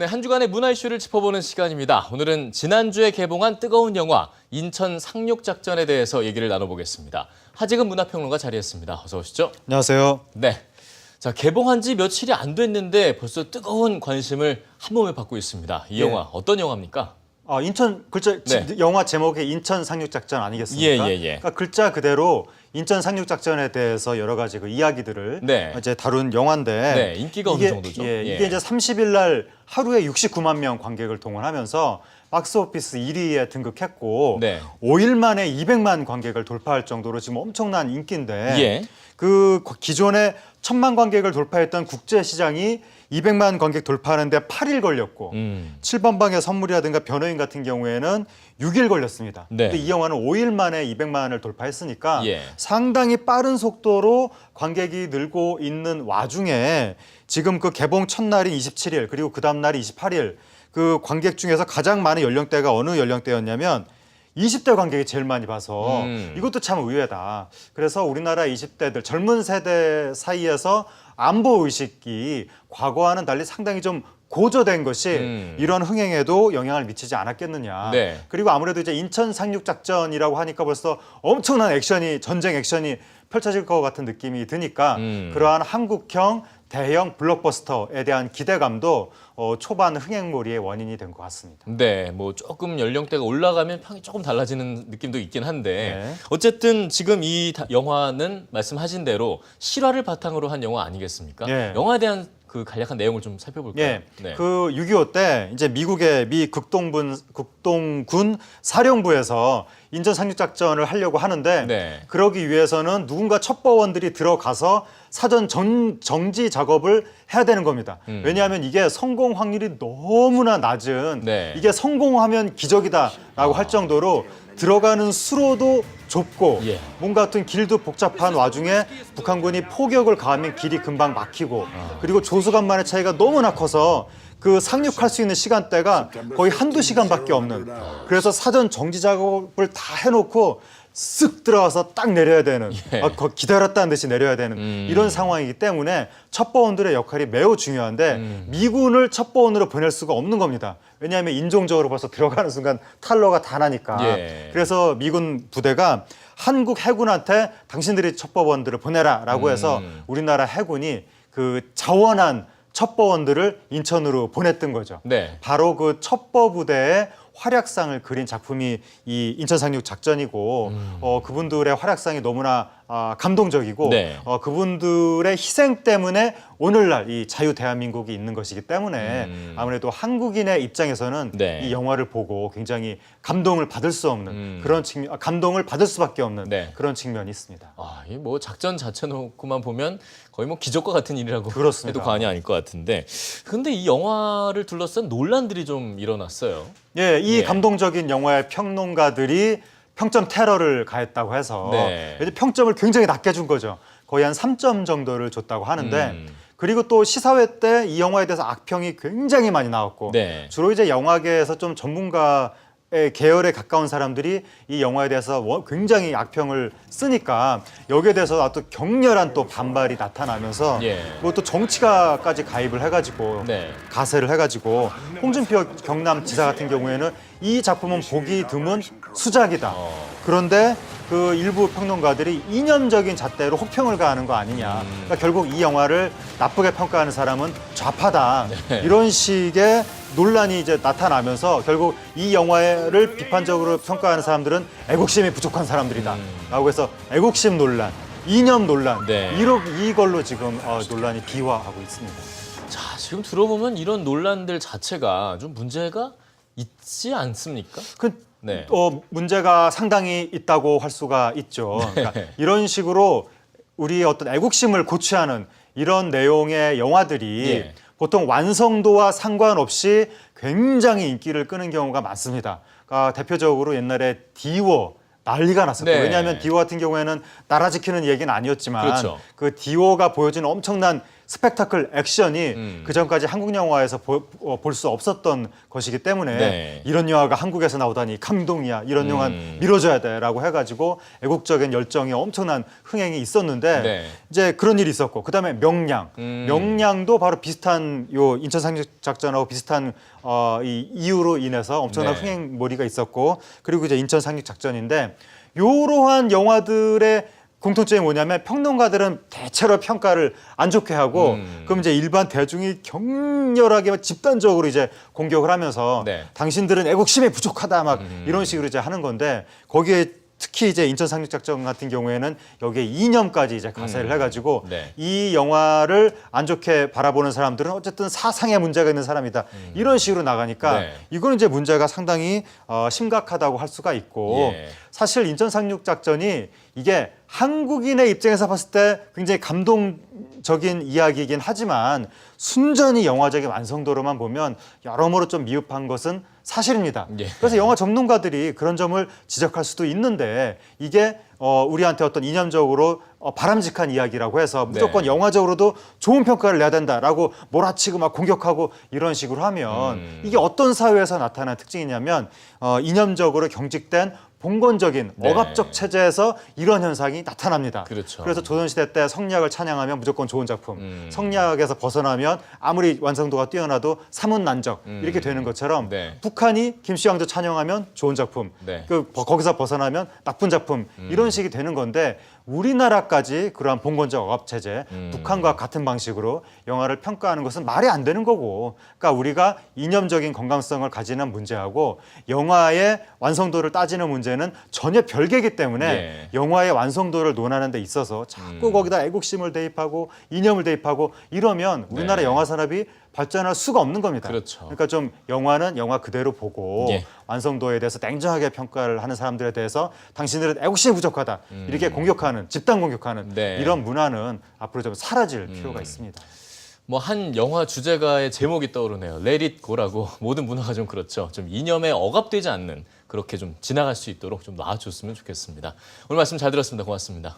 네, 한 주간의 문화 이슈를 짚어보는 시간입니다. 오늘은 지난주에 개봉한 뜨거운 영화 인천 상륙작전에 대해서 얘기를 나눠보겠습니다. 하지금 문화평론가 자리했습니다. 어서 오시죠. 안녕하세요. 네, 자 개봉한 지 며칠이 안 됐는데 벌써 뜨거운 관심을 한 몸에 받고 있습니다. 이 영화 어떤 영화입니까? 인천 영화 제목이 인천 상륙작전 아니겠습니까? 그러니까 글자 그대로 인천 상륙작전에 대해서 여러 가지 그 이야기들을 이제 다룬 영화인데 인기가 어느 정도죠? 이게 이제 30일 날 하루에 69만 명 관객을 동원하면서 박스오피스 1위에 등극했고 5일 만에 200만 관객을 돌파할 정도로 지금 엄청난 인기인데 그 기존에 1000만 관객을 돌파했던 국제시장이 200만 관객 돌파하는데 8일 걸렸고 7번 방의 선물이라든가 변호인 같은 경우에는 6일 걸렸습니다. 근데 이 영화는 5일 만에 200만을 돌파했으니까 상당히 빠른 속도로 관객이 늘고 있는 와중에 지금 그 개봉 첫날인 27일 그리고 그 다음 날이 28일 그 관객 중에서 가장 많은 연령대가 어느 연령대였냐면 20대 관객이 제일 많이 봐서 이것도 참 의외다. 그래서 우리나라 20대들 젊은 세대 사이에서 안보 의식이 과거와는 달리 상당히 좀 고조된 것이 이런 흥행에도 영향을 미치지 않았겠느냐. 그리고 아무래도 이제 인천 상륙작전이라고 하니까 벌써 엄청난 액션이 전쟁 액션이 펼쳐질 것 같은 느낌이 드니까 그러한 한국형 대형 블록버스터에 대한 기대감도 초반 흥행몰이의 원인이 된 것 같습니다. 네, 뭐 조금 연령대가 올라가면 평이 조금 달라지는 느낌도 있긴 한데 어쨌든 지금 이 영화는 말씀하신 대로 실화를 바탕으로 한 영화 아니겠습니까? 영화에 대한 그 간략한 내용을 좀 살펴볼까요? 그 6.25 때 이제 미국의 미 극동군 사령부에서 인천 상륙작전을 하려고 하는데 그러기 위해서는 누군가 첩보원들이 들어가서 사전 정지 작업을 해야 되는 겁니다. 왜냐하면 이게 성공 확률이 너무나 낮은 이게 성공하면 기적이다라고 할 정도로 들어가는 수로도 좁고 뭔가 같은 길도 복잡한 와중에 북한군이 포격을 가하면 길이 금방 막히고 그리고 조수간만의 차이가 너무나 커서 그 상륙할 수 있는 시간대가 거의 한두 시간밖에 없는 그래서 사전 정지 작업을 다 해놓고 쓱 들어와서 딱 내려야 되는 기다렸다는 듯이 내려야 되는 이런 상황이기 때문에 첩보원들의 역할이 매우 중요한데 미군을 첩보원으로 보낼 수가 없는 겁니다. 왜냐하면 인종적으로 벌써 들어가는 순간 탄로가 다 나니까. 그래서 미군 부대가 한국 해군한테 당신들이 첩보원들을 보내라라고 해서 우리나라 해군이 그 자원한 첩보원들을 인천으로 보냈던 거죠. 바로 그 첩보 부대의 활약상을 그린 작품이 이 인천 상륙 작전이고 그분들의 활약상이 너무나 감동적이고 그분들의 희생 때문에 오늘날 이 자유 대한민국이 있는 것이기 때문에 아무래도 한국인의 입장에서는 이 영화를 보고 굉장히 감동을 받을 수 없는 그런 측면, 감동을 받을 수밖에 없는 그런 측면이 있습니다. 이 뭐 작전 자체 놓고만 보면 거의 뭐 기적과 같은 일이라고 해도 과언이 아닐 것 같은데, 근데 이 영화를 둘러싼 논란들이 좀 일어났어요. 이 감동적인 영화의 평론가들이 평점 테러를 가했다고 해서 평점을 굉장히 낮게 준 거죠. 거의 한 3점 정도를 줬다고 하는데 그리고 또 시사회 때 이 영화에 대해서 악평이 굉장히 많이 나왔고 주로 이제 영화계에서 좀 전문가의 계열에 가까운 사람들이 이 영화에 대해서 굉장히 악평을 쓰니까 여기에 대해서 또 격렬한 또 반발이 나타나면서 그것도 정치가까지 가입을 해가지고 가세를 해가지고 홍준표 경남지사 같은 경우에는 이 작품은 보기 드문 수작이다. 그런데 그 일부 평론가들이 이념적인 잣대로 혹평을 가하는 거 아니냐. 그러니까 결국 이 영화를 나쁘게 평가하는 사람은 좌파다. 이런 식의 논란이 이제 나타나면서 결국 이 영화를 비판적으로 평가하는 사람들은 애국심이 부족한 사람들이다. 라고 해서 애국심 논란, 이념 논란, 이걸로 지금 논란이 비화하고 있습니다. 자, 지금 들어보면 이런 논란들 자체가 좀 문제가 있지 않습니까? 문제가 상당히 있다고 할 수가 있죠. 그러니까 이런 식으로 우리의 어떤 애국심을 고취하는 이런 내용의 영화들이 보통 완성도와 상관없이 굉장히 인기를 끄는 경우가 많습니다. 그러니까 대표적으로 옛날에 디워 난리가 났었고 왜냐하면 디워 같은 경우에는 나라 지키는 얘기는 아니었지만 그 디워가 보여준 엄청난 스펙타클 액션이 그 전까지 한국 영화에서 볼 수 없었던 것이기 때문에 네. 이런 영화가 한국에서 나오다니 감동이야. 이런 영화는 밀어줘야 돼라고 해가지고 애국적인 열정이 엄청난 흥행이 있었는데 네. 이제 그런 일이 있었고 그다음에 명량도 바로 비슷한 요 인천 상륙작전하고 비슷한 이 이유로 인해서 엄청난 네. 흥행몰이가 있었고 그리고 이제 인천 상륙작전인데 요러한 영화들의 공통점이 뭐냐면 평론가들은 대체로 평가를 안 좋게 하고 그럼 이제 일반 대중이 격렬하게 집단적으로 이제 공격을 하면서 네. 당신들은 애국심이 부족하다 막 이런 식으로 이제 하는 건데 거기에 특히 이제 인천 상륙작전 같은 경우에는 여기에 이념까지 이제 가세를 해가지고 네. 이 영화를 안 좋게 바라보는 사람들은 어쨌든 사상에 문제가 있는 사람이다 이런 식으로 나가니까 네. 이거는 이제 문제가 상당히 심각하다고 할 수가 있고 예. 사실 인천 상륙작전이 이게 한국인의 입장에서 봤을 때 굉장히 감동적인 이야기이긴 하지만 순전히 영화적인 완성도로만 보면 여러모로 좀 미흡한 것은 사실입니다. 예. 그래서 영화 전문가들이 그런 점을 지적할 수도 있는데 이게 우리한테 어떤 이념적으로 바람직한 이야기라고 해서 무조건 네. 영화적으로도 좋은 평가를 내야 된다라고 몰아치고 막 공격하고 이런 식으로 하면 이게 어떤 사회에서 나타나는 특징이냐면 이념적으로 경직된 봉건적인 네. 억압적 체제에서 이런 현상이 나타납니다. 그렇죠. 그래서 조선시대 때 성리학을 찬양하면 무조건 좋은 작품, 성리학에서 벗어나면 아무리 완성도가 뛰어나도 사문난적 이렇게 되는 것처럼 네. 북한이 김씨왕조 찬양하면 좋은 작품, 네. 거기서 벗어나면 나쁜 작품 이런 식이 되는 건데 우리나라까지 그러한 봉건적 억압 체제, 북한과 같은 방식으로 영화를 평가하는 것은 말이 안 되는 거고, 그러니까 우리가 이념적인 건강성을 가지는 문제하고 영화의 완성도를 따지는 문제는 전혀 별개이기 때문에 예. 영화의 완성도를 논하는 데 있어서 자꾸 거기다 애국심을 대입하고 이념을 대입하고 이러면 우리나라 네. 영화 산업이 발전할 수가 없는 겁니다. 그렇죠. 그러니까 좀 영화는 영화 그대로 보고 예. 완성도에 대해서 냉정하게 평가를 하는 사람들에 대해서 당신들은 애국심이 부족하다 이렇게 공격하는 집단 공격하는 네. 이런 문화는 앞으로 좀 사라질 필요가 있습니다. 뭐 한 영화 주제가의 제목이 떠오르네요. Let it go라고. 모든 문화가 좀 그렇죠. 좀 이념에 억압되지 않는 그렇게 좀 지나갈 수 있도록 좀 놔줬으면 좋겠습니다. 오늘 말씀 잘 들었습니다. 고맙습니다.